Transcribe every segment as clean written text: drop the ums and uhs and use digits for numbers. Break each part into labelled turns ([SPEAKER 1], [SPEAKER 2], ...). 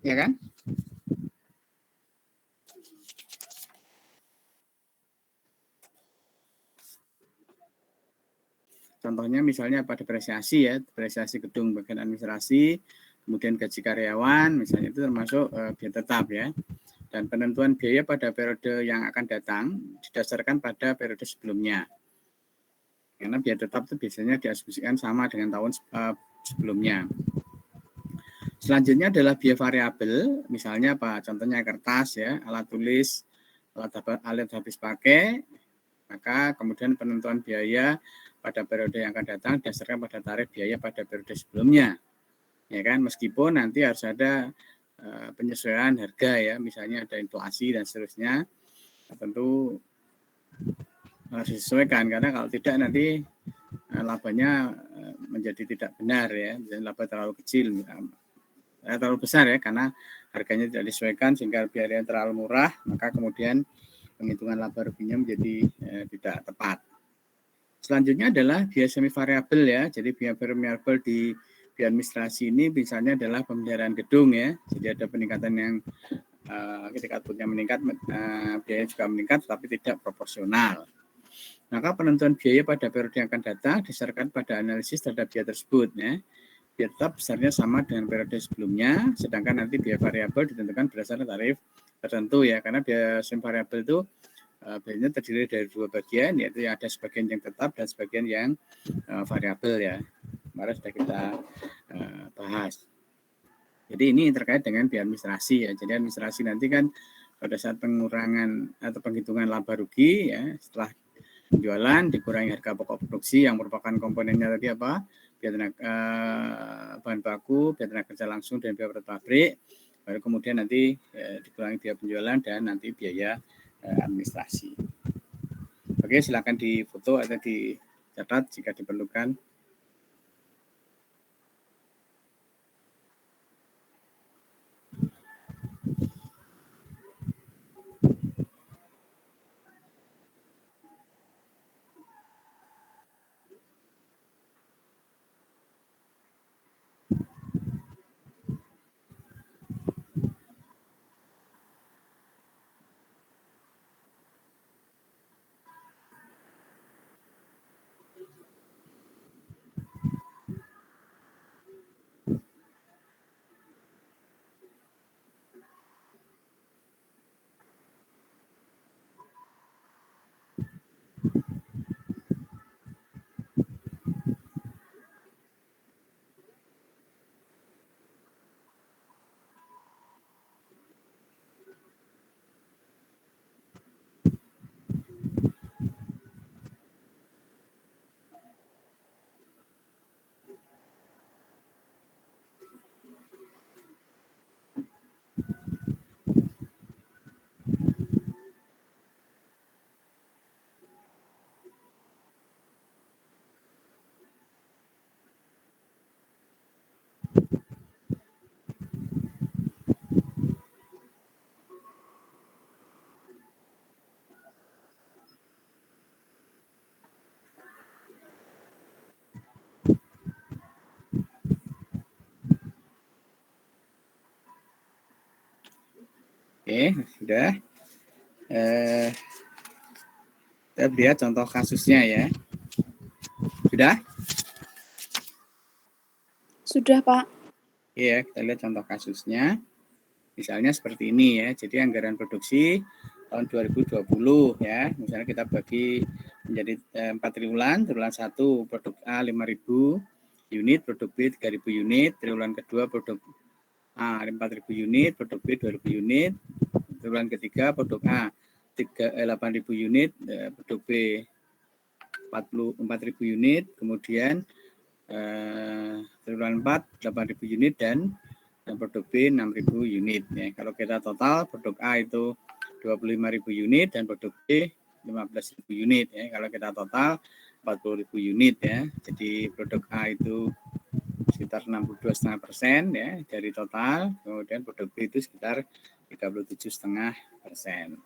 [SPEAKER 1] ya kan? Contohnya misalnya pada depresiasi ya, depresiasi gedung bagian administrasi, kemudian gaji karyawan, misalnya itu termasuk biaya tetap ya. Dan penentuan biaya pada periode yang akan datang didasarkan pada periode sebelumnya. Karena biaya tetap itu biasanya diasumsikan sama dengan tahun sebelumnya. Selanjutnya adalah biaya variabel, misalnya apa? Contohnya kertas ya, alat tulis, alat habis pakai, maka kemudian penentuan biaya pada periode yang akan datang didasarkan pada tarif biaya pada periode sebelumnya. Ya kan, meskipun nanti harus ada penyesuaian harga ya, misalnya ada inflasi dan seterusnya, tentu harus disesuaikan karena kalau tidak nanti labanya menjadi tidak benar ya, laba terlalu kecil, terlalu besar ya karena harganya tidak disesuaikan sehingga biayanya terlalu murah, maka kemudian penghitungan laba ruginya menjadi tidak tepat. Selanjutnya adalah biaya semi variabel ya. Jadi biaya variabel di biaya administrasi ini misalnya adalah pemeliharaan gedung ya. Jadi ada peningkatan yang ketika outputnya meningkat, biaya juga meningkat tapi tidak proporsional. Maka penentuan biaya pada periode yang akan datang didasarkan pada analisis terhadap biaya tersebut ya. Biaya tetap besarnya sama dengan periode sebelumnya, sedangkan nanti biaya variabel ditentukan berdasarkan tarif tertentu ya. Karena biaya semi variabel itu biasanya terdiri dari dua bagian, yaitu yang ada sebagian yang tetap dan sebagian yang variabel ya. Kemarin sudah kita bahas. Jadi ini terkait dengan biaya administrasi ya. Jadi administrasi nanti kan pada saat pengurangan atau penghitungan laba rugi ya, setelah penjualan dikurangi harga pokok produksi yang merupakan komponennya tadi apa? Biaya tenaga bahan baku, biaya tenaga kerja langsung dan biaya pabrik. Baru kemudian nanti dikurangi biaya penjualan dan nanti biaya administrasi. Oke, silakan difoto atau dicatat jika diperlukan. Oke, sudah. Kita lihat contoh kasusnya ya. Sudah?
[SPEAKER 2] Sudah, Pak.
[SPEAKER 1] Iya, kita lihat contoh kasusnya. Misalnya seperti ini ya. Jadi anggaran produksi tahun 2020 ya. Misalnya kita bagi menjadi 4 triwulan. Triwulan 1 produk A 5.000 unit, produk B 3.000 unit, triwulan kedua produk A 4.000 unit, produk B 2.000 unit, triwulan ketiga produk A 8.000 unit, produk B 4.000 unit, kemudian triwulan 4 8.000 unit dan produk B 6.000 unit ya. Kalau kita total produk A itu 25.000 unit dan produk B 15.000 unit ya. Kalau kita total 40.000 unit ya. Jadi produk A itu sekitar 62,5% ya dari total, kemudian produk B itu sekitar 37,5%.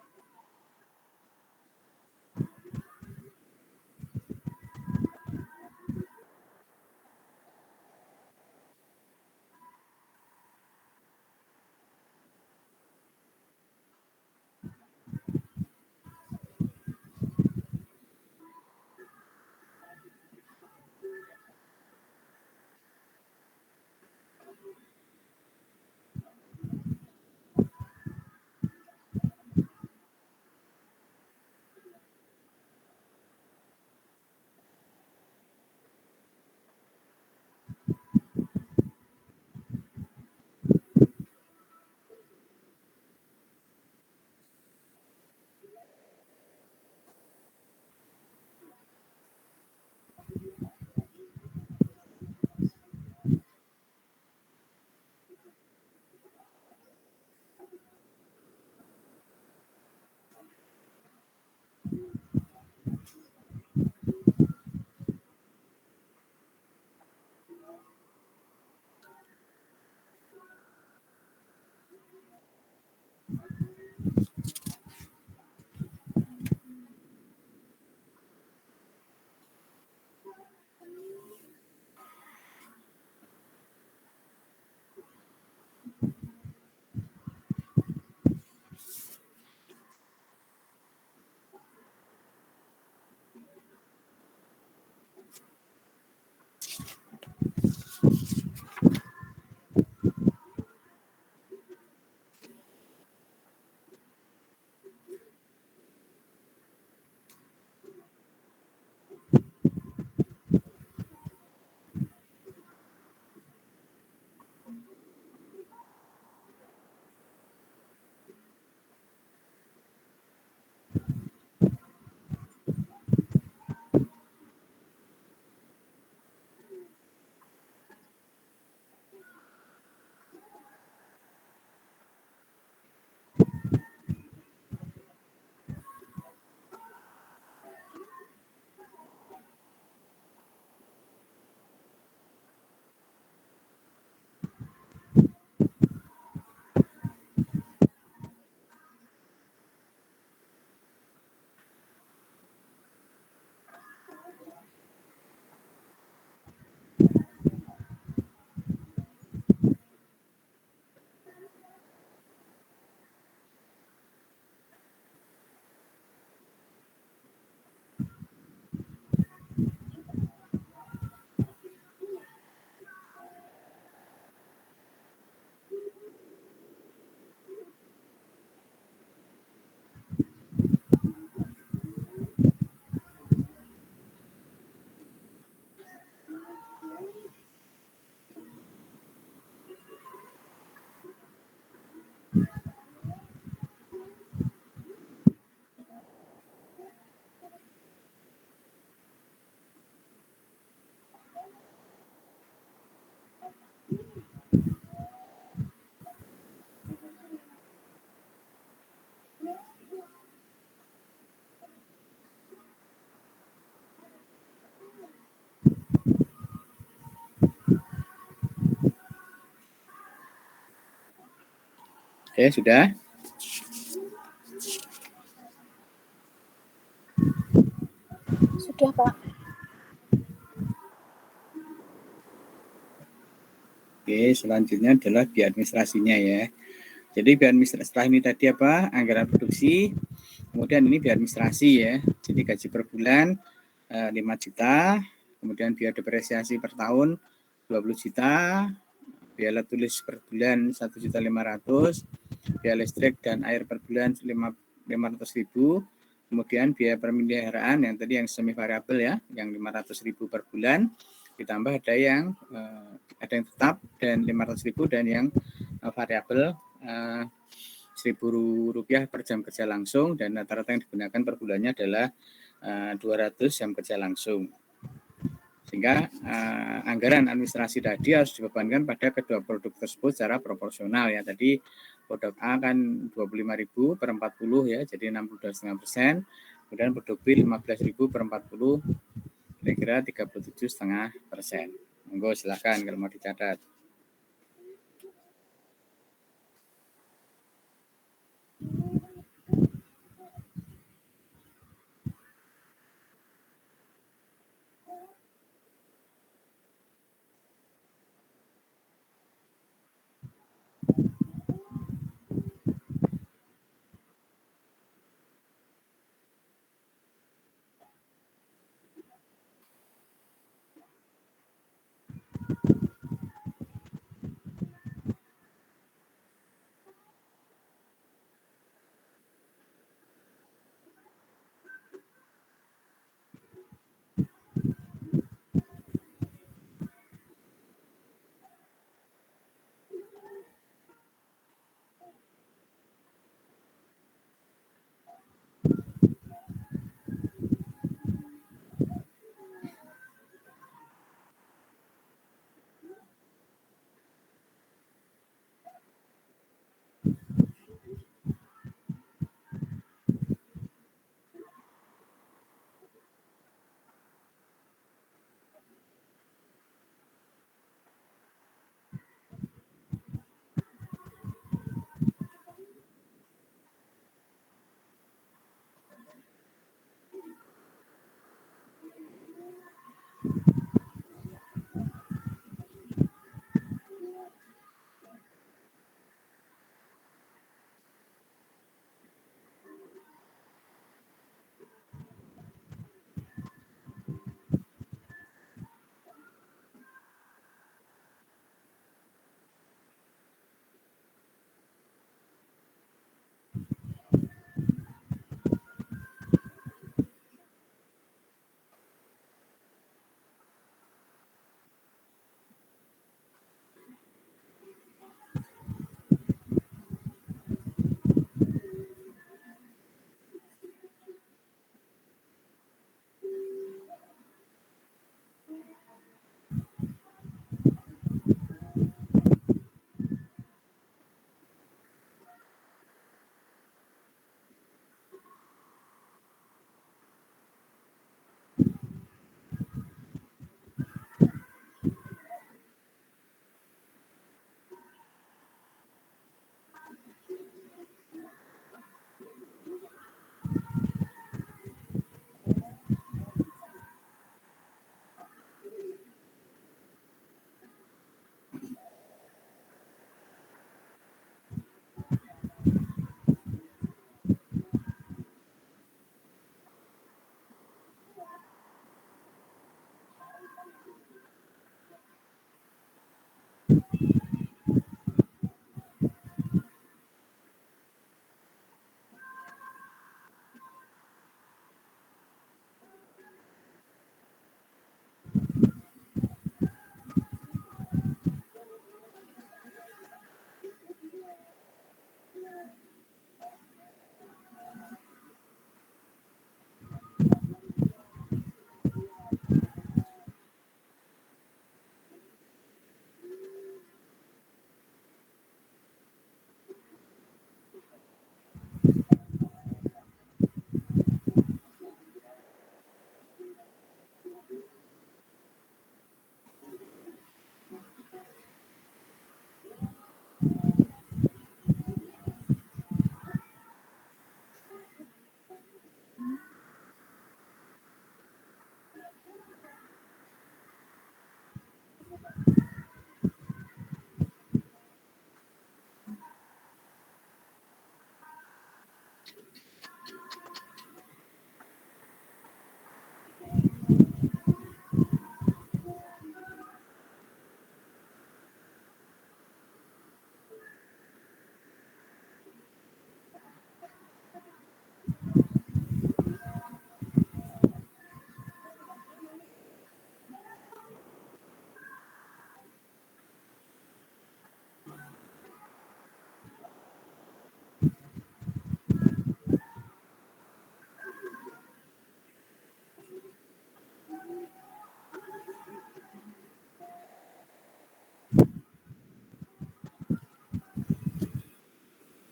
[SPEAKER 1] Oke, sudah.
[SPEAKER 2] Sudah, Pak.
[SPEAKER 1] Oke, selanjutnya adalah biaya administrasinya ya. Jadi biaya administrasi setelah ini tadi apa? Anggaran produksi. Kemudian ini biaya administrasi ya. Jadi gaji per bulan 5 juta. Kemudian biaya depresiasi per tahun 20 juta. Biaya alat tulis per bulan 1.500.000. Biaya listrik dan air per bulan 500.000. Kemudian biaya pemeliharaan yang tadi yang semi variabel ya, yang 500.000 per bulan, ditambah ada yang tetap dan 500.000 dan yang variabel 1.000 rupiah per jam kerja langsung, dan rata-rata yang digunakan per bulannya adalah 200 jam kerja langsung. Sehingga anggaran administrasi tadi harus dibebankan pada kedua produk tersebut secara proporsional ya. Tadi produk A kan 25.000 per 40 ya, jadi 62,5%. Kemudian produk B 15.000 per 40, kira-kira 37,5%. Monggo silakan kalau mau dicatat.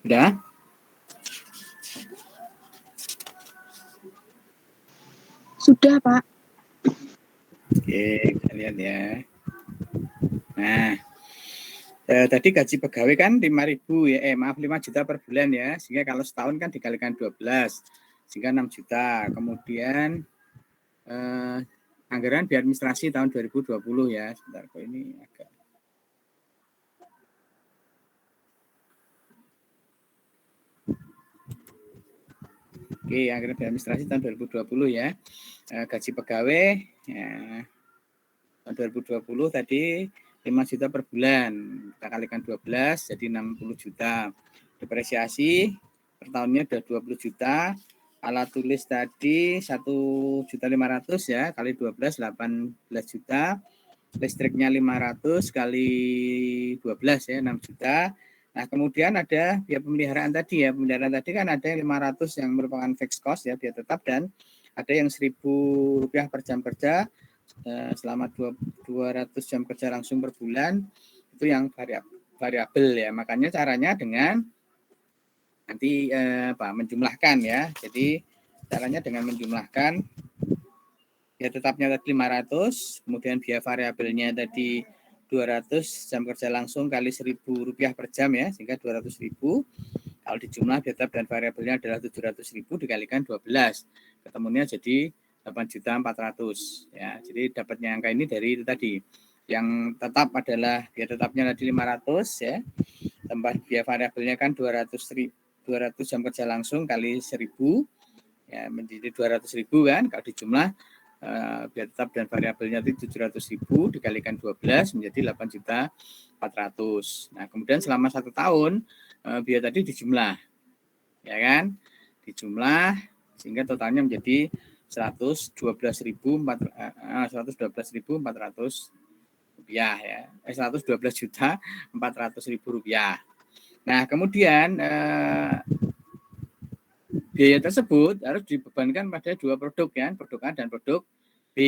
[SPEAKER 1] Udah?
[SPEAKER 2] Sudah, Pak.
[SPEAKER 1] Oke, kita lihat ya. Nah, tadi gaji pegawai kan 5.000 ya, maaf 5 juta per bulan ya. Sehingga kalau setahun kan dikalikan 12, sehingga 6 juta. Kemudian anggaran biaya administrasi tahun 2020 ya. Sebentar kok ini agak. Oke, anggaran biaya administrasi tahun 2020 ya. Gaji pegawai ya, tahun 2020 tadi 5 juta per bulan. Kita kalikan 12 jadi 60 juta. Depresiasi per tahunnya udah 20 juta. Alat tulis tadi 1.500.000 ya, kali 12 18 juta. Listriknya 500 kali 12 ya, 6 juta. Nah, kemudian ada biaya pemeliharaan tadi ya. Pemeliharaan tadi kan ada yang 500 yang merupakan fixed cost ya, biaya tetap, dan ada yang Rp1.000 per jam kerja selama 200 jam kerja langsung per bulan, itu yang variabel ya. Makanya caranya dengan nanti menjumlahkan ya. Jadi caranya dengan menjumlahkan biaya tetapnya tadi 500, kemudian biaya variabelnya tadi 200 jam kerja langsung kali Rp1.000 per jam ya, sehingga 200.000. Kalau dijumlah biaya tetap dan variabelnya adalah 700.000 dikalikan 12, ketemunya jadi 8.400.000 ya. Jadi dapatnya angka ini dari itu tadi. Yang tetap adalah biaya tetapnya tadi 500 ya, tambah biaya variabelnya kan 200 jam kerja langsung kali 1.000 ya, menjadi 200.000 kan. Kalau dijumlah biaya tetap dan variabelnya itu 700.000 dikalikan 12 menjadi 8.400.000. Nah, kemudian selama 1 tahun biaya tadi dijumlah, ya kan? Dijumlah sehingga totalnya menjadi 112.400 rupiah ya. 112.400.000 rupiah. Nah, kemudian biaya tersebut harus dibebankan pada 2 produk ya, produk A dan produk B.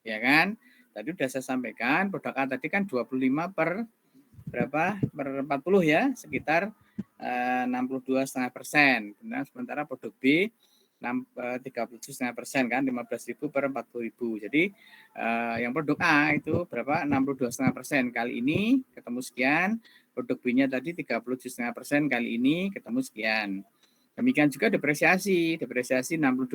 [SPEAKER 1] Ya kan? Tadi sudah saya sampaikan, produk A tadi kan 25 per berapa? Per 40 ya, sekitar 62,5%. Nah, sementara produk B 37,5% kan, 15.000 per 40.000. Jadi yang produk A itu berapa? 62,5%. Kali ini ketemu sekian. Produk B-nya tadi 37,5%, kali ini ketemu sekian. Demikian juga depresiasi 62%.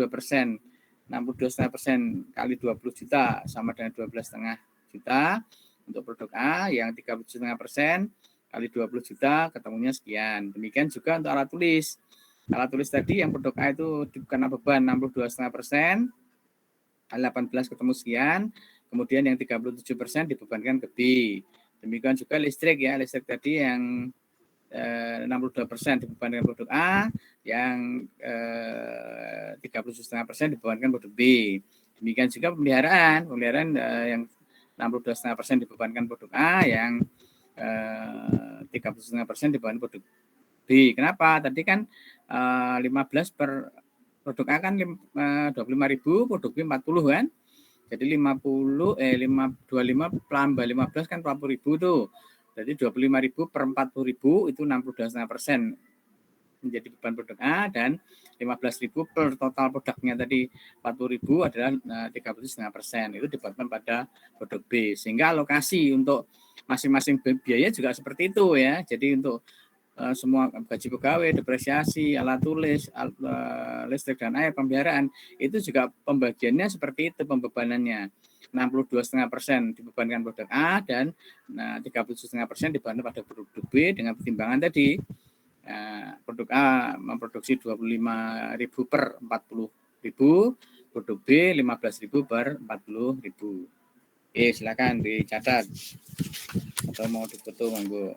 [SPEAKER 1] 62,5% kali 20 juta sama dengan 12,5 juta untuk produk A, yang 37,5% kali 20 juta ketemunya sekian. Demikian juga untuk alat tulis. Alat tulis tadi yang produk A itu kena beban 62,5%, kali 18 ketemu sekian. Kemudian yang 37% dibebankan ke B. Demikian juga listrik ya, listrik tadi yang 62% dibebankan produk A, yang 37,5% dibebankan produk B. Demikian juga pemeliharaan yang 62,5% dibebankan produk A, yang 37,5% dibebankan produk B. Kenapa? Tadi kan 15 per produk A kan 25.000, produk B 40 kan. Jadi 25 tambah 15 kan 40.000 tuh. Jadi 25.000 per 40.000 itu 62,5% menjadi beban produk A, dan 15.000 per total produknya tadi 40.000 adalah 37,5%. Itu dibebankan pada produk B. Sehingga alokasi untuk masing-masing biaya juga seperti itu ya. Jadi untuk semua gaji pegawai, depresiasi, alat tulis, listrik dan air, pemeliharaan, itu juga pembagiannya seperti itu pembebanannya. 62,5% dibebankan produk A, dan 37,5% dibebankan pada produk B dengan pertimbangan tadi produk A memproduksi 25.000 per 40.000, produk B 15.000 per 40.000. Oke, silakan dicatat atau mau difoto monggo.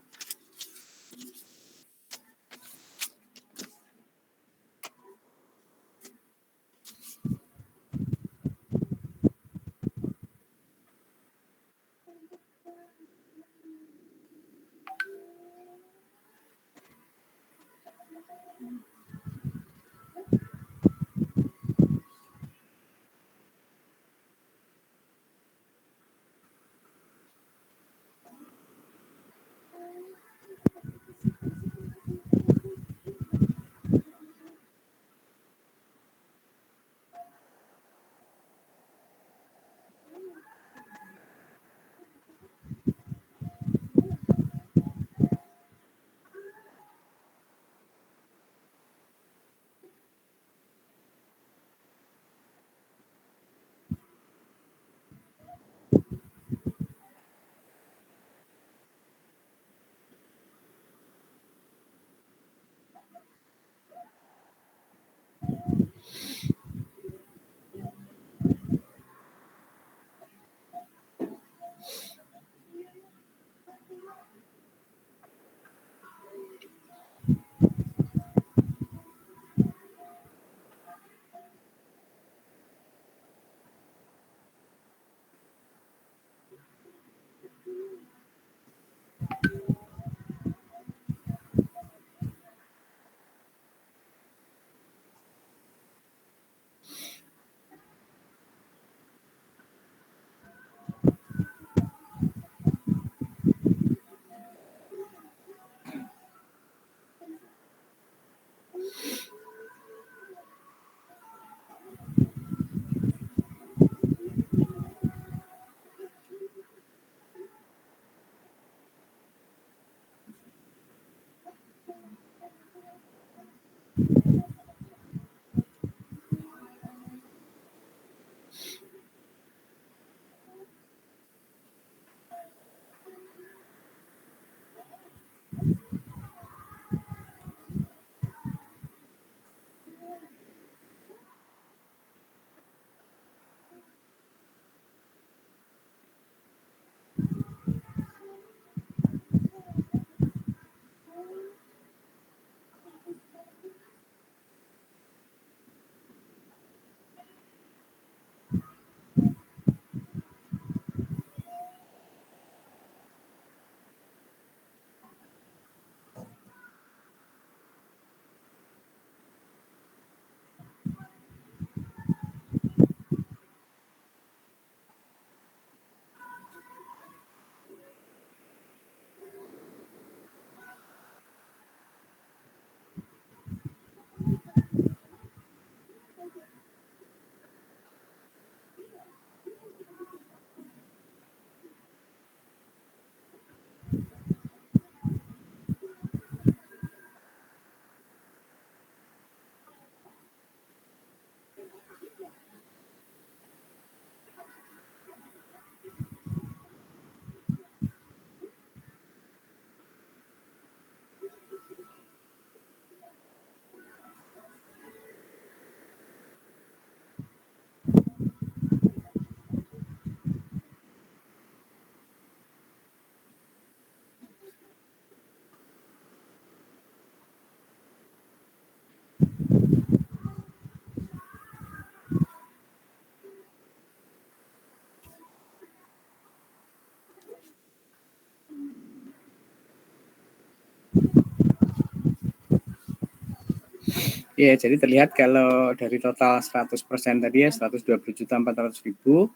[SPEAKER 1] Ya, jadi terlihat kalau dari total 100% tadi ya 120.400.000,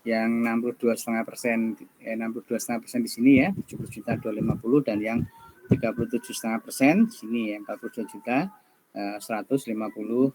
[SPEAKER 1] yang 62,5%, 62,5% di sini ya 70.250, dan yang 37,5% di sini ya 42.150.000.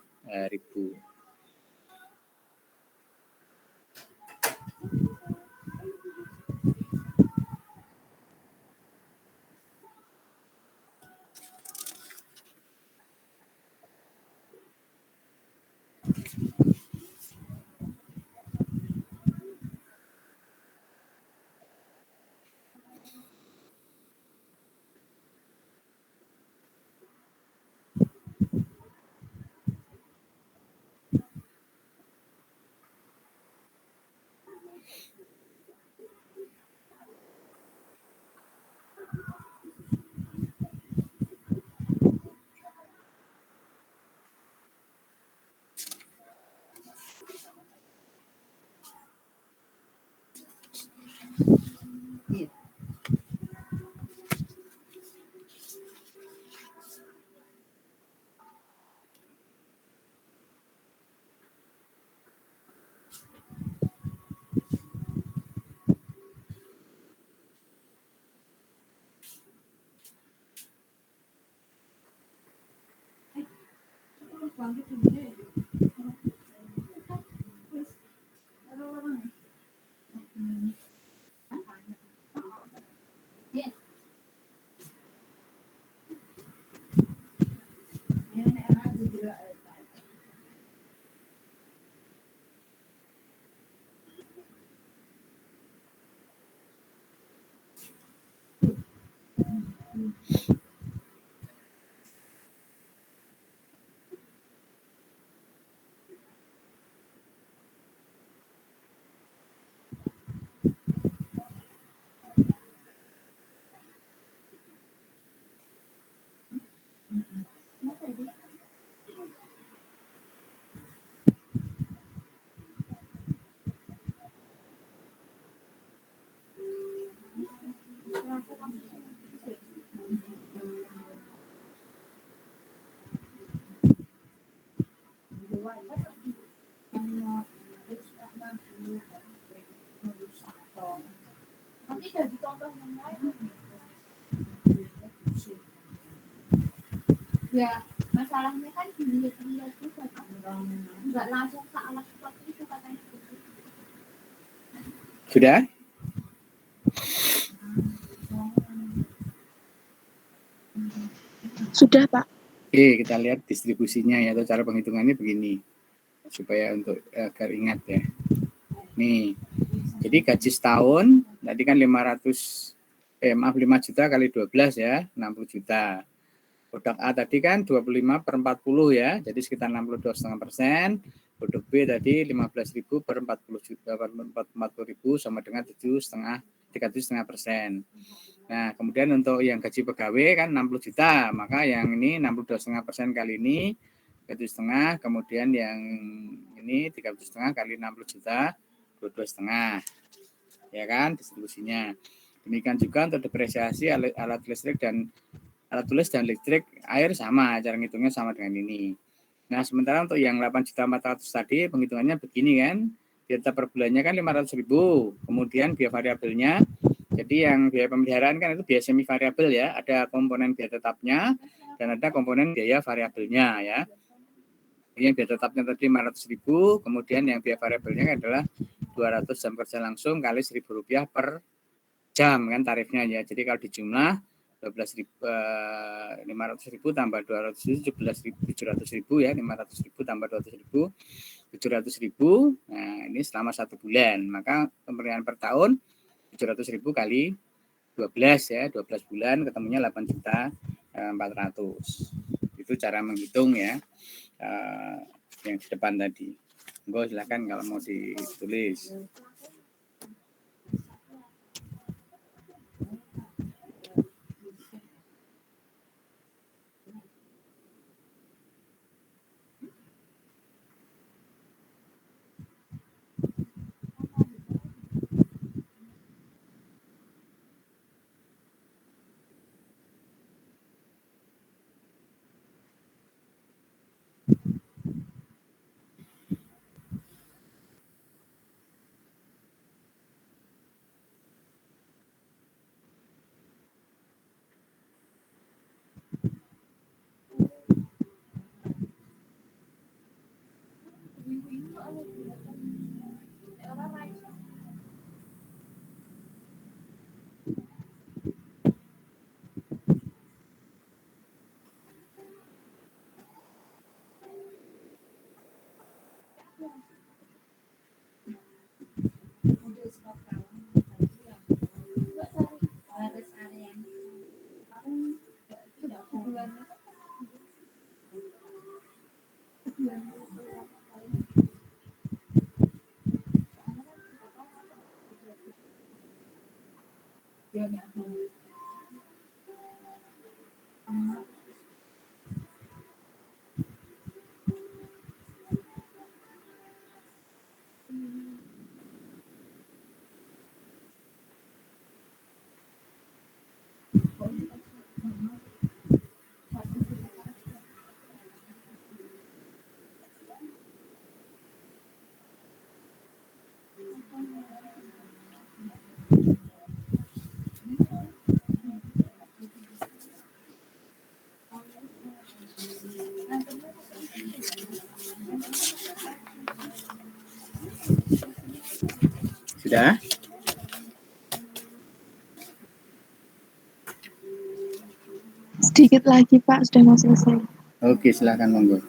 [SPEAKER 3] Ya, masalahnya kan dilihat-lihat juga kan. Nggak langsung ke alat seperti itu katanya.
[SPEAKER 1] Sudah?
[SPEAKER 2] Sudah, Pak.
[SPEAKER 1] Oke, kita lihat distribusinya ya, atau cara penghitungannya begini, supaya untuk agar ingat ya. Nih, jadi gaji setahun tadi kan 5 juta kali 12 ya, 60 juta. Produk A tadi kan 25/40 ya, jadi sekitar 62,5%. Produk B tadi 15.000 per 40 juta per 40.000 sama dengan 37,5%. Nah, kemudian untuk yang gaji pegawai kan 60 juta, maka yang ini 62,5% kali ini 7,5, kemudian yang ini 30,5 kali 60 juta 22,5, ya kan distribusinya. Demikian juga untuk depresiasi alat listrik dan alat tulis dan listrik air sama, cara ngitungnya sama dengan ini. Nah, sementara untuk yang 8.400.000 tadi penghitungannya begini kan, biaya per bulannya kan 500.000, kemudian biaya variabelnya, jadi yang biaya pemeliharaan kan itu biaya semi variabel ya, ada komponen biaya tetapnya dan ada komponen biaya variabelnya ya. Yang biaya tetapnya tadi 500.000, kemudian yang biaya variabelnya adalah 200 jam kerja langsung kali Rp1.000 per jam kan tarifnya ya. Jadi kalau dijumlah 500.000 tambah 200.000 17.700.000 ya, 500.000 tambah 200.000 700.000. Nah, ini selama 1 bulan, maka pemberian per tahun 700.000 kali 12 ya, 12 bulan ketemunya 8.400.000. Itu cara menghitung ya, yang di depan tadi. Enggak, silakan kalau mau ditulis. Sudah?
[SPEAKER 2] Sedikit lagi Pak, sudah mau selesai.
[SPEAKER 1] Oke, silakan monggo.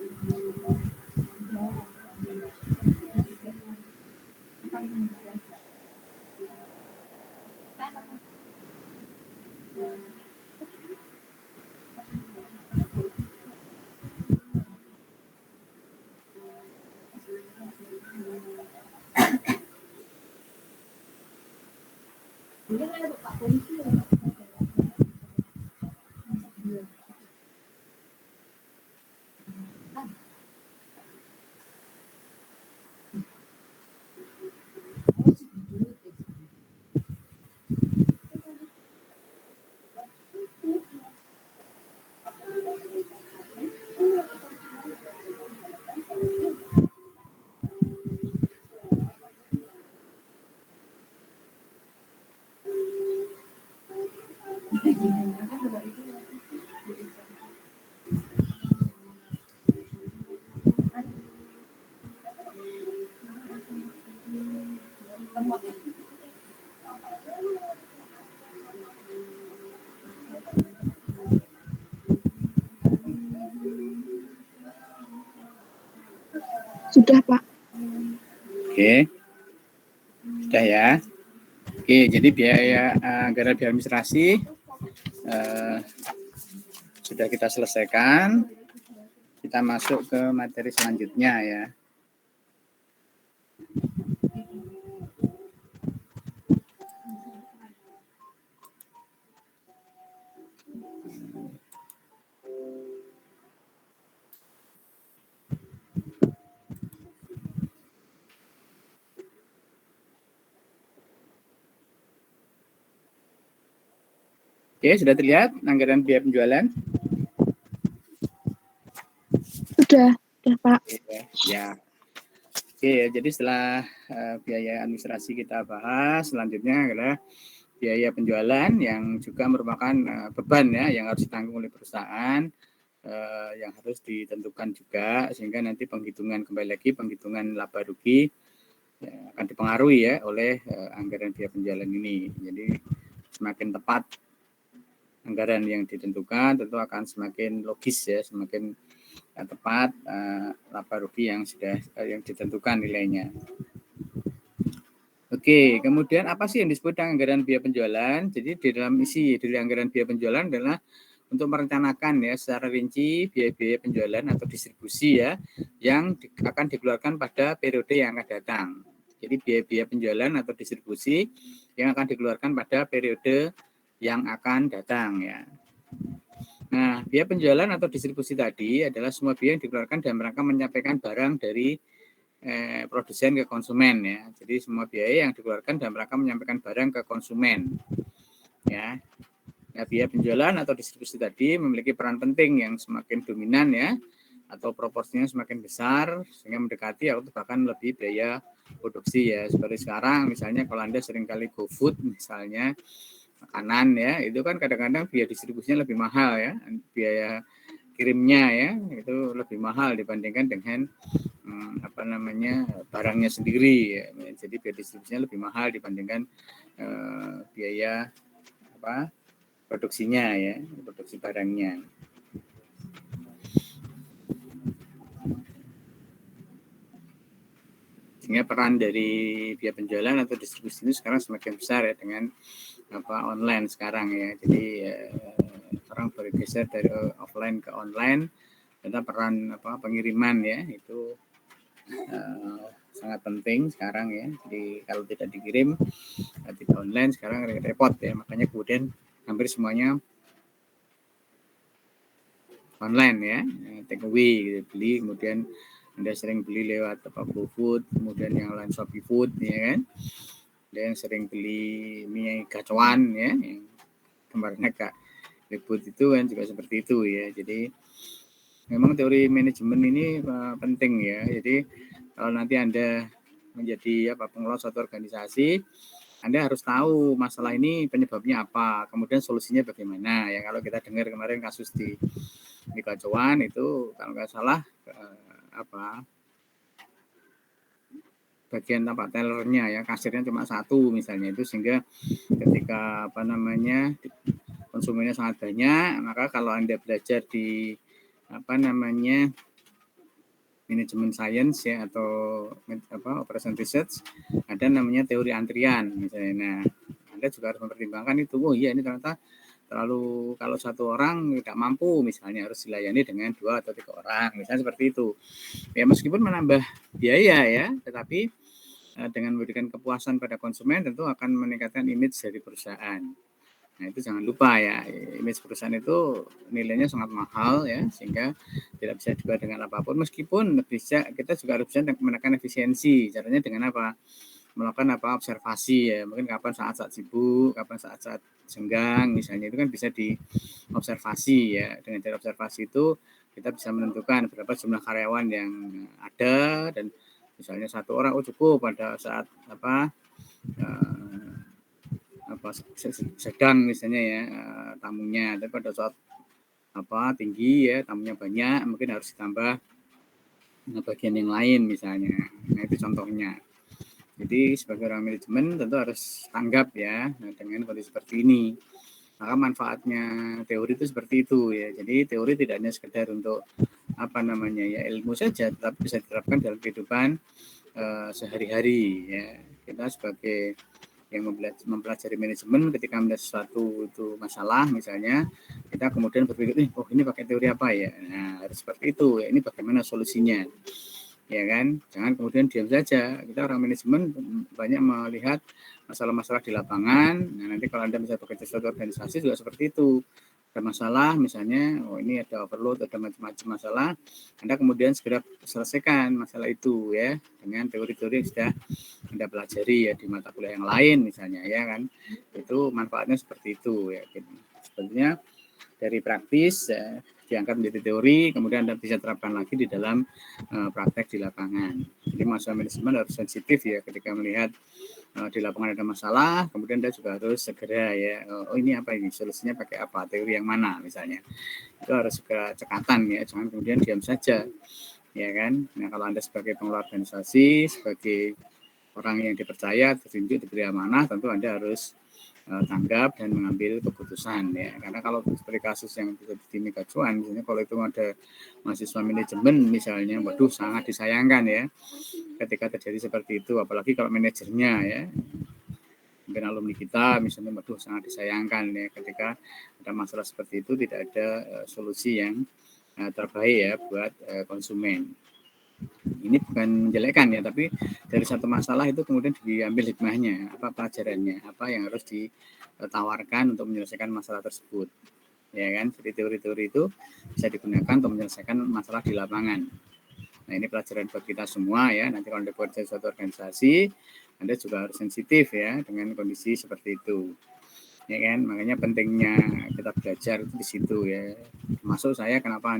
[SPEAKER 2] Sudah Pak.
[SPEAKER 1] Oke. Sudah ya. Oke, jadi biaya anggaran biaya administrasi sudah kita selesaikan. Kita masuk ke materi selanjutnya ya. Oke, sudah terlihat anggaran biaya penjualan?
[SPEAKER 2] Sudah Pak.
[SPEAKER 1] Ya. Oke, jadi setelah biaya administrasi kita bahas, selanjutnya adalah biaya penjualan yang juga merupakan beban ya yang harus ditanggung oleh perusahaan, yang harus ditentukan juga, sehingga nanti penghitungan laba rugi ya, akan dipengaruhi ya oleh anggaran biaya penjualan ini. Jadi semakin tepat anggaran yang ditentukan tentu akan semakin logis ya, semakin tepat laba rugi yang sudah yang ditentukan nilainya. Oke, kemudian apa sih yang disebut dengan anggaran biaya penjualan? Jadi di dalam isi dari anggaran biaya penjualan adalah untuk merencanakan ya secara rinci biaya-biaya penjualan atau distribusi ya yang akan dikeluarkan pada periode yang akan datang. Jadi biaya-biaya penjualan atau distribusi yang akan dikeluarkan pada periode yang akan datang ya. Nah, biaya penjualan atau distribusi tadi adalah semua biaya yang dikeluarkan dalam rangka menyampaikan barang dari produsen ke konsumen ya. Jadi semua biaya yang dikeluarkan dalam rangka menyampaikan barang ke konsumen. Ya. Nah, biaya penjualan atau distribusi tadi memiliki peran penting yang semakin dominan ya atau proporsinya semakin besar sehingga mendekati atau bahkan lebih biaya produksi ya. Seperti sekarang misalnya kalau Anda seringkali GoFood misalnya makanan ya, itu kan kadang-kadang biaya distribusinya lebih mahal ya. Biaya kirimnya ya itu lebih mahal dibandingkan dengan barangnya sendiri ya. Jadi biaya distribusinya lebih mahal dibandingkan biaya produksinya ya, produksi barangnya. Sehingga peran dari biaya penjualan atau distribusi ini sekarang semakin besar ya dengan online sekarang ya. Jadi orang bergeser dari offline ke online. Ternyata peran pengiriman ya itu sangat penting sekarang ya. Jadi kalau tidak dikirim tidak online sekarang repot ya. Makanya kemudian hampir semuanya online ya, take away gitu, beli, kemudian Anda sering beli lewat GoFood, kemudian yang lain Shopee Food ya kan, dan sering beli mie gacoan ya, yang kemarin Kak Ribut itu kan juga seperti itu ya. Jadi memang teori manajemen ini penting ya. Jadi kalau nanti Anda menjadi pengelola suatu organisasi, Anda harus tahu masalah ini penyebabnya apa, kemudian solusinya bagaimana. Ya kalau kita dengar kemarin kasus di Gacoan itu kalau nggak salah bagian tellernya ya, kasirnya cuma satu misalnya, itu sehingga ketika konsumennya sangat banyak, maka kalau Anda belajar di manajemen science ya, atau operation research, ada namanya teori antrian misalnya. Nah, Anda juga harus mempertimbangkan itu. Oh iya, ini ternyata terlalu, kalau satu orang tidak mampu misalnya, harus dilayani dengan 2 atau 3 orang misalnya, seperti itu ya. Meskipun menambah biaya ya, tetapi dengan memberikan kepuasan pada konsumen tentu akan meningkatkan image dari perusahaan. Nah, itu jangan lupa ya, image perusahaan itu nilainya sangat mahal ya, sehingga tidak bisa diubah dengan apapun. Meskipun kita juga harus bisa menekan efisiensi. Caranya dengan apa? Melakukan observasi ya, mungkin kapan saat-saat sibuk, kapan saat-saat senggang misalnya, itu kan bisa diobservasi ya. Dengan cara observasi itu kita bisa menentukan berapa jumlah karyawan yang ada, dan misalnya satu orang cukup pada saat sedang misalnya ya tamunya, tapi pada saat tinggi ya, tamunya banyak, mungkin harus ditambah bagian yang lain misalnya. Nah, itu contohnya. Jadi sebagai orang manajemen tentu harus tanggap ya dengan kondisi seperti ini. Maka manfaatnya teori itu seperti itu ya. Jadi teori tidak hanya sekedar untuk ilmu saja, tetapi bisa diterapkan dalam kehidupan sehari-hari ya. Kita sebagai yang mempelajari manajemen, ketika melihat sesuatu itu masalah misalnya, kita kemudian berpikir, ini pakai teori apa ya? Nah, harus seperti itu ya. Ini bagaimana solusinya? Ya kan? Jangan kemudian diam saja. Kita orang manajemen banyak melihat masalah-masalah di lapangan. Nah, nanti kalau Anda bisa bekerja suatu organisasi juga seperti itu. Ada masalah misalnya, ini ada overload, ada macam-macam masalah, Anda kemudian segera selesaikan masalah itu ya dengan teori-teori yang sudah Anda pelajari ya di mata kuliah yang lain misalnya ya kan. Itu manfaatnya seperti itu ya. Sebenarnya dari praktis ya, diangkat menjadi teori, kemudian Anda bisa terapkan lagi di dalam praktek di lapangan. Jadi masalah manajemen harus sensitif ya, ketika melihat di lapangan ada masalah, kemudian Anda juga harus segera ya, ini apa ini, solusinya pakai apa, teori yang mana misalnya. Itu harus segera cekatan ya, jangan kemudian diam saja. Ya kan? Nah, kalau Anda sebagai pengelola organisasi, sebagai orang yang dipercaya, ditunjuk, diberi amanah, tentu Anda harus tanggap dan mengambil keputusan ya. Karena kalau seperti kasus yang di Megacuan, misalnya kalau itu ada mahasiswa manajemen misalnya, waduh sangat disayangkan ya ketika terjadi seperti itu, apalagi kalau manajernya ya, mungkin alumni kita misalnya, waduh sangat disayangkan ya ketika ada masalah seperti itu, tidak ada solusi yang terbaik ya buat konsumen. Ini bukan menjelekkan ya, tapi dari satu masalah itu kemudian diambil hikmahnya, apa pelajarannya, apa yang harus ditawarkan untuk menyelesaikan masalah tersebut. Ya kan, jadi teori-teori itu bisa digunakan untuk menyelesaikan masalah di lapangan. Nah, ini pelajaran buat kita semua ya. Nanti kalau Anda bekerja di suatu organisasi, Anda juga harus sensitif ya dengan kondisi seperti itu. Ya kan, makanya pentingnya kita belajar itu di situ ya. Termasuk saya, kenapa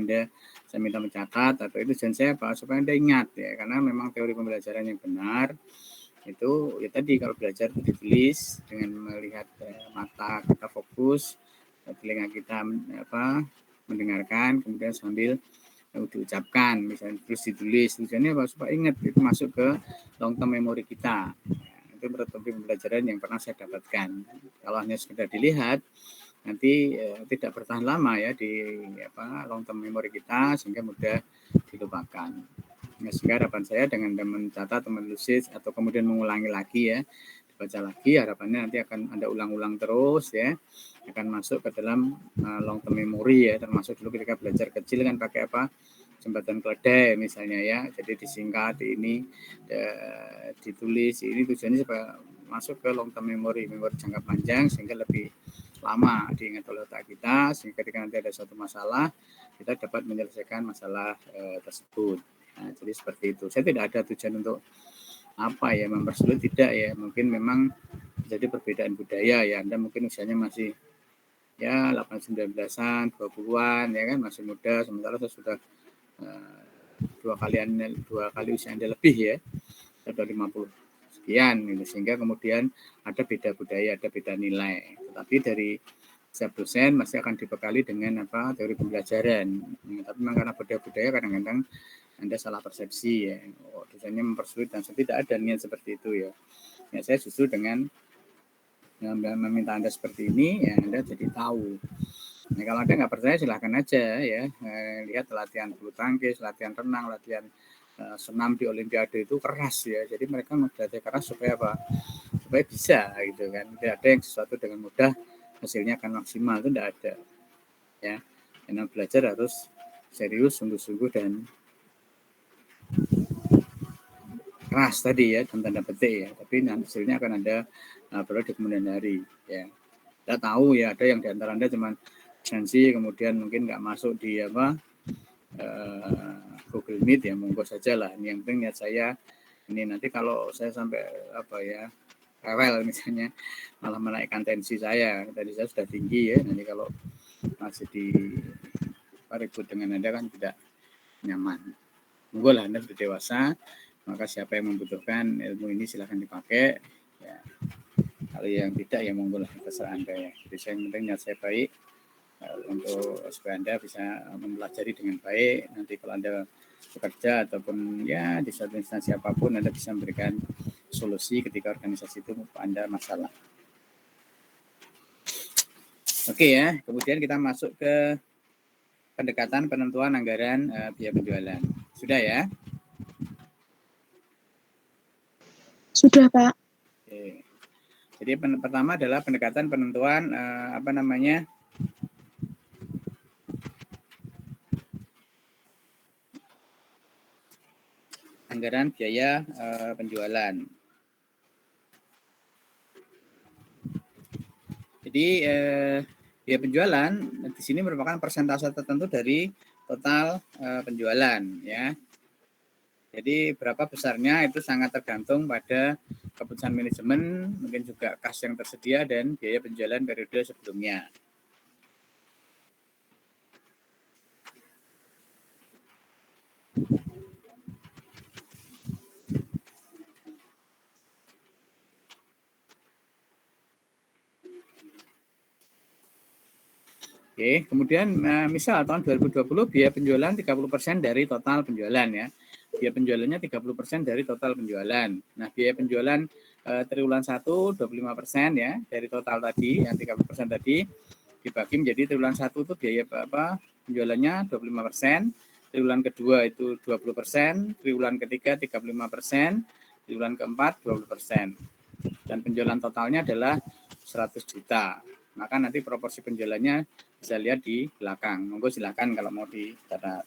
[SPEAKER 1] saya minta mencatat atau itu, dan saya supaya Anda ingat ya, karena memang teori pembelajaran yang benar itu ya tadi, kalau belajar itu ditulis dengan melihat mata kita fokus, telinga kita mendengarkan, kemudian sambil diucapkan misalnya, terus ditulis, tujuannya supaya ingat, itu masuk ke long term memory kita. Itu metode pembelajaran yang pernah saya dapatkan. Kalau hanya sekedar dilihat, nanti tidak bertahan lama ya di long term memory kita, sehingga mudah dilupakan. Nah, sehingga harapan saya dengan mencatat, menulis, atau kemudian mengulangi lagi ya, dibaca lagi, harapannya nanti akan Anda ulang-ulang terus ya, akan masuk ke dalam long term memory ya. Termasuk dulu ketika belajar kecil kan pakai jembatan keledai misalnya ya, jadi disingkat ini, ditulis, ini tujuannya supaya masuk ke long term memory jangka panjang, sehingga lebih lama diingat oleh otak kita, sehingga ketika nanti ada suatu masalah kita dapat menyelesaikan masalah tersebut. Nah, jadi seperti itu. Saya tidak ada tujuan untuk apa ya, mempersulit, tidak ya. Mungkin memang jadi perbedaan budaya ya. Anda mungkin usianya masih ya 18-19-an, 20-an ya kan, masih muda, sementara saya sudah dua kali usia Anda lebih ya. Sudah 50 sekian gitu. Sehingga kemudian ada beda budaya, ada beda nilai. Tetapi dari setiap dosen masih akan dibekali dengan teori pembelajaran. Tapi memang karena budaya kadang-kadang Anda salah persepsi ya. Dosennya mempersulit, dan tidak ada niat seperti itu ya. Ya, saya justru dengan meminta Anda seperti ini ya, Anda jadi tahu. Nah, kalau Anda nggak percaya silahkan aja ya, lihat latihan bulu tangkis, latihan renang, latihan senam di Olimpiade itu keras ya. Jadi mereka berlatih keras supaya apa? Supaya bisa gitu kan. Tidak ada yang sesuatu dengan mudah hasilnya akan maksimal, itu tidak ada ya. Karena belajar harus serius, sungguh-sungguh, dan keras tadi ya, dalam tanda petik ya. Tapi hasilnya akan ada perlu di kemudian hari ya. Kita tahu ya, ada yang diantara Anda cuma sensi, kemudian mungkin nggak masuk di Google Meet ya, monggo saja lah. Yang penting niat saya ini, nanti kalau saya sampai rewel misalnya, malah menaikkan tensi saya. Tadi saya sudah tinggi ya, nanti kalau masih di ribut dengan Anda kan tidak nyaman. Monggo lah, Anda sudah dewasa, maka siapa yang membutuhkan ilmu ini silahkan dipakai ya. Kalau yang tidak ya monggo lah, terserah Anda ya. Jadi saya yang penting niat saya baik untuk supaya Anda bisa mempelajari dengan baik. Nanti kalau Anda bekerja ataupun ya di suatu instansi apapun, Anda bisa memberikan solusi ketika organisasi itu Anda masalah. Oke ya, kemudian kita masuk ke pendekatan penentuan anggaran biaya penjualan. Sudah ya?
[SPEAKER 2] Sudah, Pak.
[SPEAKER 1] Oke. Jadi pertama adalah pendekatan penentuan anggaran biaya penjualan. Jadi biaya penjualan di sini merupakan persentase tertentu dari total penjualan ya. Jadi berapa besarnya itu sangat tergantung pada keputusan manajemen, mungkin juga kas yang tersedia dan biaya penjualan periode sebelumnya. Oke, kemudian misal tahun 2020 biaya penjualan 30% dari total penjualan ya. Biaya penjualannya 30% dari total penjualan. Nah, biaya penjualan triwulan 1 25% ya dari total tadi, yang 30% tadi dibagi menjadi triwulan 1 itu biaya penjualannya 25%, triwulan kedua itu 20%, triwulan ketiga 35%, triwulan keempat 20%. Dan penjualan totalnya adalah 100 juta. Maka nanti proporsi penjualannya bisa lihat di belakang. Monggo silakan kalau mau dicatat.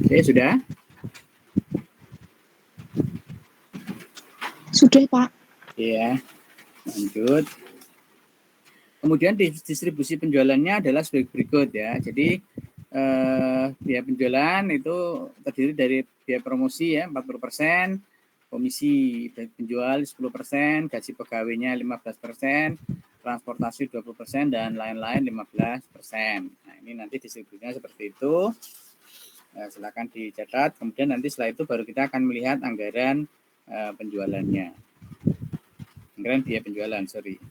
[SPEAKER 1] Oke, sudah?
[SPEAKER 2] Sudah, Pak.
[SPEAKER 1] Iya, lanjut. Kemudian distribusi penjualannya adalah sebagai berikut ya. Jadi biaya penjualan itu terdiri dari biaya promosi ya 40%, komisi penjual 10%, gaji pegawainya 15%, transportasi 20% dan lain-lain 15%. Nah, ini nanti distribusinya seperti itu. Silakan dicatat. Kemudian nanti setelah itu baru kita akan melihat anggaran penjualannya. Anggaran biaya penjualan, sorry.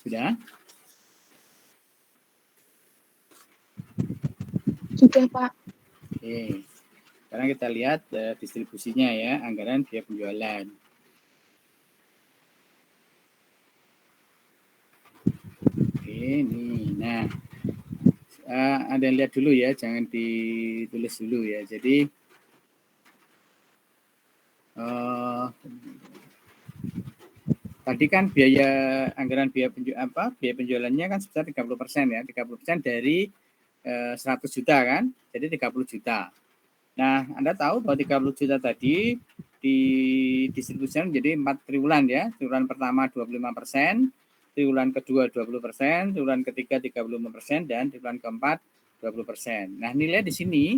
[SPEAKER 1] Sudah?
[SPEAKER 2] Sudah, Pak.
[SPEAKER 1] Oke. Sekarang kita lihat distribusinya ya, anggaran biaya penjualan. Oke, ini. Nah, Anda lihat dulu ya, jangan ditulis dulu ya. Jadi tadi kan anggaran biaya penjualannya kan sebesar 30% ya, 30% dari 100 juta kan, jadi 30 juta. Nah, Anda tahu bahwa 30 juta tadi didistribusikan menjadi 4 triwulan ya. Triwulan pertama 25%, triwulan kedua 20%, triwulan ketiga 35%, dan triwulan keempat 20%. Nah, nilai di sini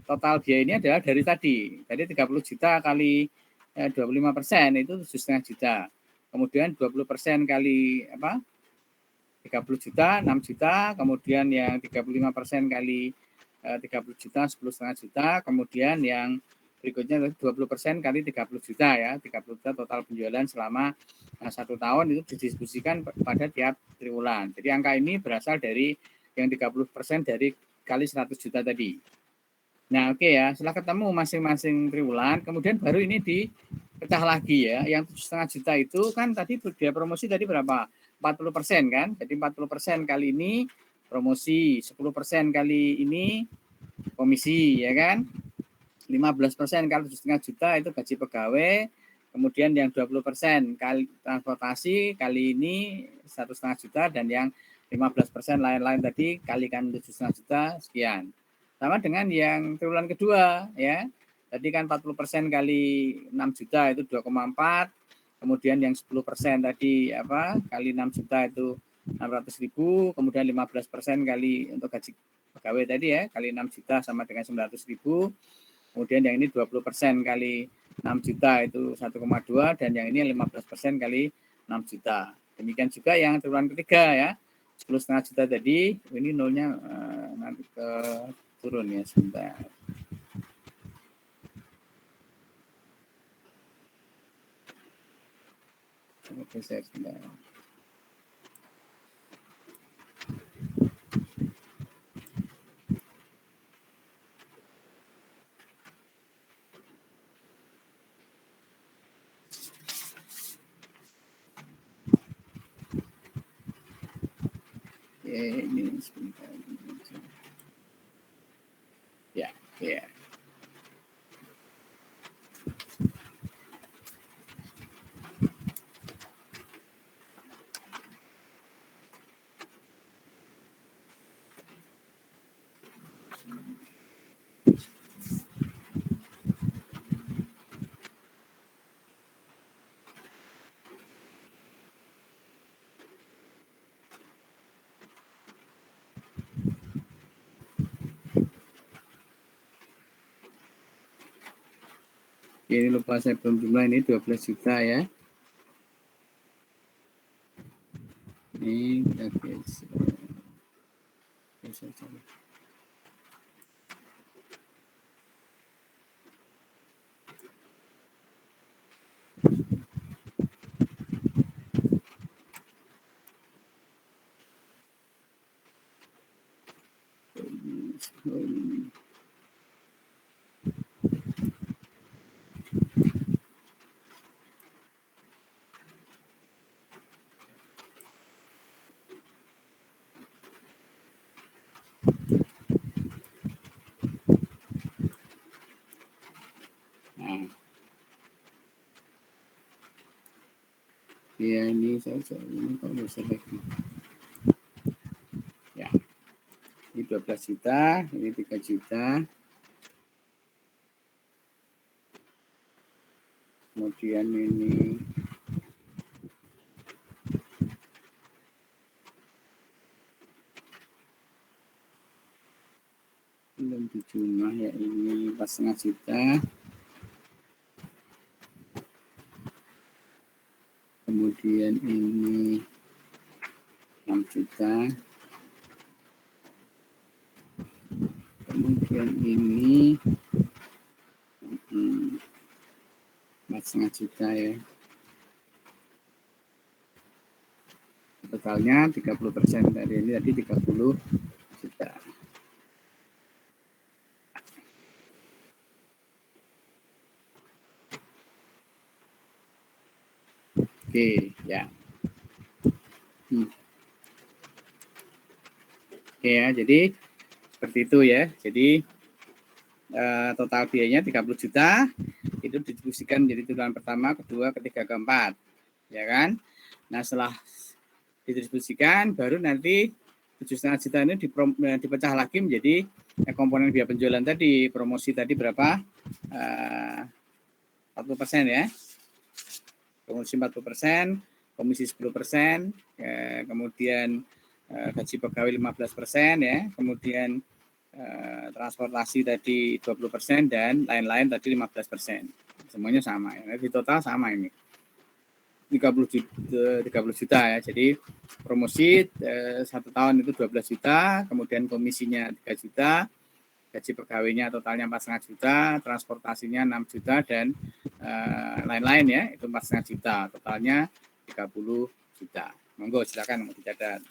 [SPEAKER 1] total biaya ini adalah dari tadi. Jadi 30 juta kali 25% itu 7,5 juta. Kemudian 20% kali 30 juta, 6 juta, kemudian yang 35% kali 30 juta, 10,5 juta, kemudian yang berikutnya 20% kali 30 juta ya, 30 juta total penjualan selama 1 tahun itu didistribusikan pada tiap triwulan. Jadi angka ini berasal dari yang 30% dari kali 100 juta tadi. Nah, oke ya, setelah ketemu masing-masing triwulan, kemudian baru ini dipecah lagi ya. Yang 7,5 juta itu kan tadi biaya promosi tadi berapa? 40% kan? Jadi 40% kali ini promosi, 10% kali ini komisi ya kan? 15% kali 7,5 juta itu gaji pegawai, kemudian yang 20% kali transportasi kali ini 1,5 juta, dan yang 15% lain-lain tadi kalikan 7,5 juta sekian. Sama dengan yang triwulan kedua ya. Tadi kan 40% kali 6 juta itu 2,4. Kemudian yang 10% tadi kali 6 juta itu 600.000, kemudian 15% kali untuk gaji pegawai tadi ya, kali 6 juta sama dengan 900.000. Kemudian yang ini 20% kali 6 juta itu 1,2, dan yang ini 15% kali 6 juta. Demikian juga yang triwulan ketiga ya. 10,5 juta tadi, ini nolnya nanti turun ya sebentar. Oke, saya sebentar. Ini sebentar. Ya, ya. Ini lupa saya belum jumlah, ini 12 juta ya. Ini kita geser. Nah, ya ini saya ini kok bisa lagi. Ya, ini 12 juta, ini 3 juta. Kemudian ini belum dijumlah ya, ini 4,5 juta. Kemudian ini 6 juta. Kemudian ini 4,5 juta ya. Totalnya 30% dari ini tadi 30 juta. Oke, ya. Oke ya, jadi seperti itu ya. Jadi total biayanya 30 juta itu didistribusikan menjadi triwulan pertama, kedua, ketiga, keempat. Ya kan? Nah, setelah didistribusikan baru nanti 7,5 juta ini dipecah lagi menjadi komponen biaya penjualan tadi, promosi tadi berapa? 40% ya. Promosi 40%, komisi 10%, kemudian gaji pegawai 15% ya, kemudian transportasi tadi 20% dan lain-lain tadi 15%. Semuanya sama ya. Di total sama ini. 30 juta ya. Jadi promosi 1 tahun itu 12 juta, kemudian komisinya 3 juta, gaji pegawainya totalnya 4,5 juta, transportasinya 6 juta dan lain-lain ya, itu 4,5 juta, totalnya 30 juta. Monggo silakan mau dicatat.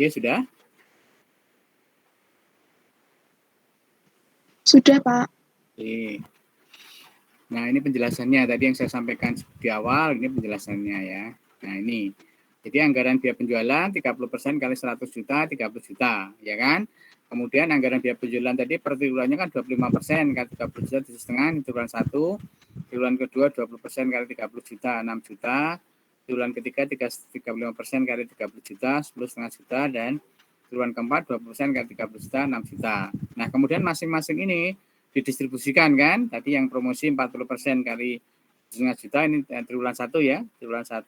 [SPEAKER 1] Oke, sudah?
[SPEAKER 2] Sudah, Pak.
[SPEAKER 1] Oke. Nah, ini penjelasannya tadi yang saya sampaikan di awal, ini penjelasannya ya. Nah, ini. Jadi anggaran biaya penjualan 30% kali 100 juta, 30 juta, ya kan? Kemudian anggaran biaya penjualan tadi per triwulannya kan 25% kali 30 juta, 7,5, ini triwulan 1. Triwulan kedua 20% kali 30 juta, 6 juta. Triwulan ketiga 35% kali 30 juta, 10,5 juta. Dan triwulan keempat 20% kali 30 juta, 6 juta. Nah, kemudian masing-masing ini didistribusikan kan, tadi yang promosi 40% kali 7,5 juta, ini triwulan 1 ya, triwulan 1,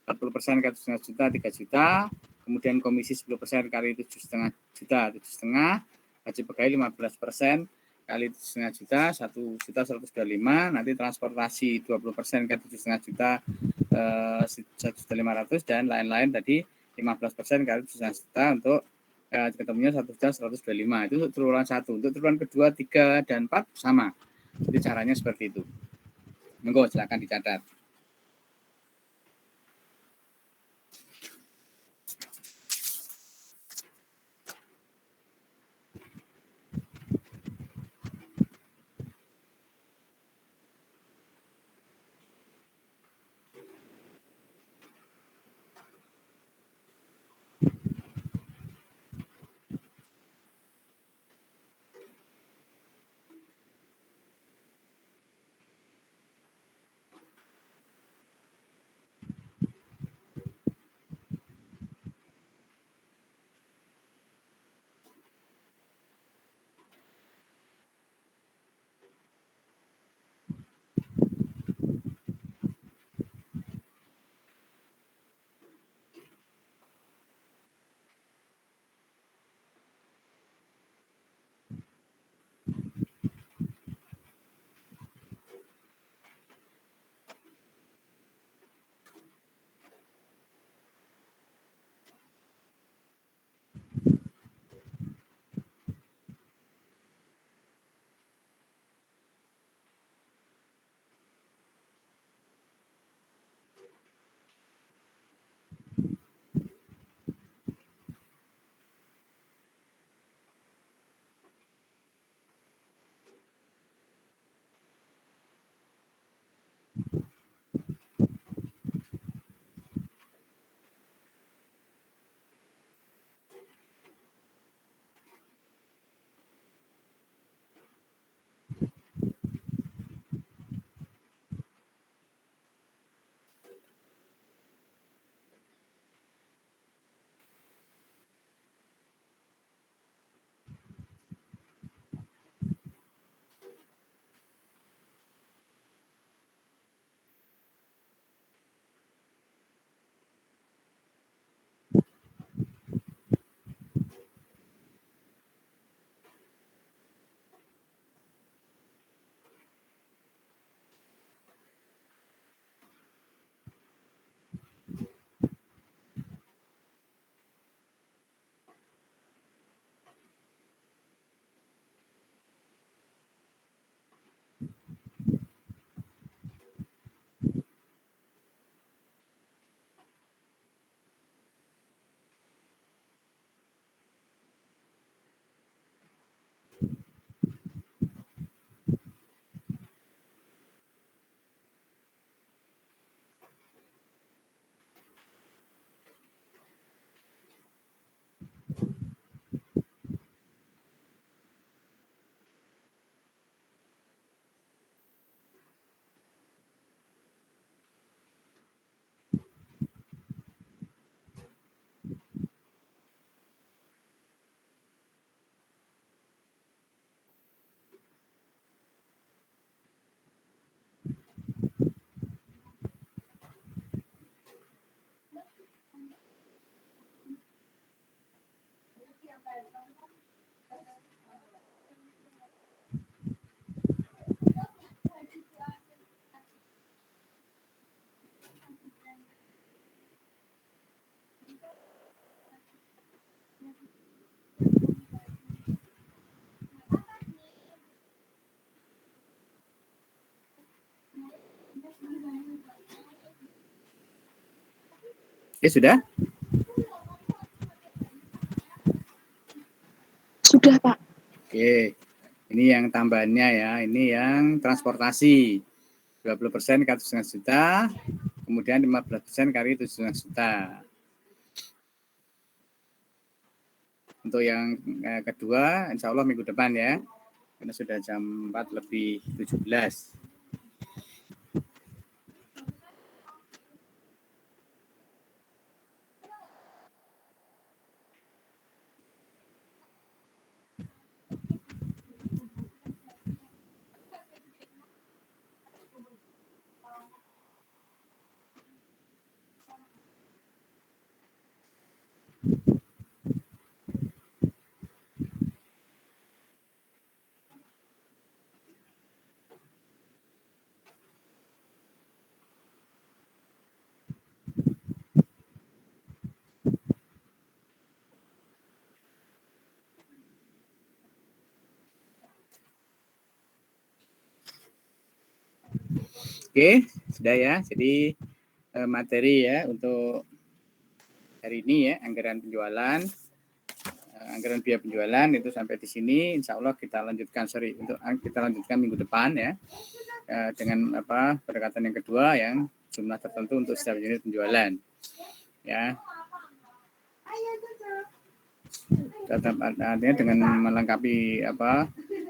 [SPEAKER 1] 40% kali 7,5 juta, 3 juta, kemudian komisi 10% kali 7,5 juta, 7,5, gaji pegawai 15% kali 7,5 juta, 1 juta 125, nanti transportasi 20% kali 7,5 juta, 1.500.000, dan lain-lain tadi 15% kali 7,5 juta untuk ketemunya 1.125. Itu untuk triwulan 1. Untuk triwulan kedua, 3, dan 4 sama. Jadi caranya seperti itu. Monggo silakan dicatat. Oke, sudah?
[SPEAKER 2] Sudah, Pak.
[SPEAKER 1] Oke. Ini yang tambahannya ya. Ini yang transportasi. 20% ke 1,5 juta, kemudian 15% kali 7,5 juta. Untuk yang kedua, insya Allah minggu depan ya, karena sudah jam 4 lebih 17. Oke, sudah ya. Jadi materi ya untuk hari ini ya, anggaran penjualan, anggaran biaya penjualan itu sampai di sini. Insya Allah kita lanjutkan minggu depan ya, dengan pendekatan yang kedua yang jumlah tertentu untuk setiap unit penjualan ya. Tetap artinya dengan melengkapi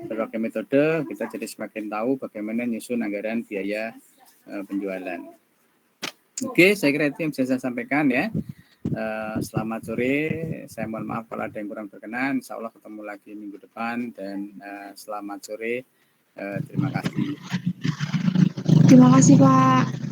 [SPEAKER 1] berbagai metode, kita jadi semakin tahu bagaimana nyusun anggaran biaya penjualan. Oke, saya kira itu yang bisa saya sampaikan ya. Selamat sore, saya mohon maaf kalau ada yang kurang berkenan. Insya Allah ketemu lagi minggu depan, dan selamat sore, terima kasih.
[SPEAKER 2] Terima kasih, Pak.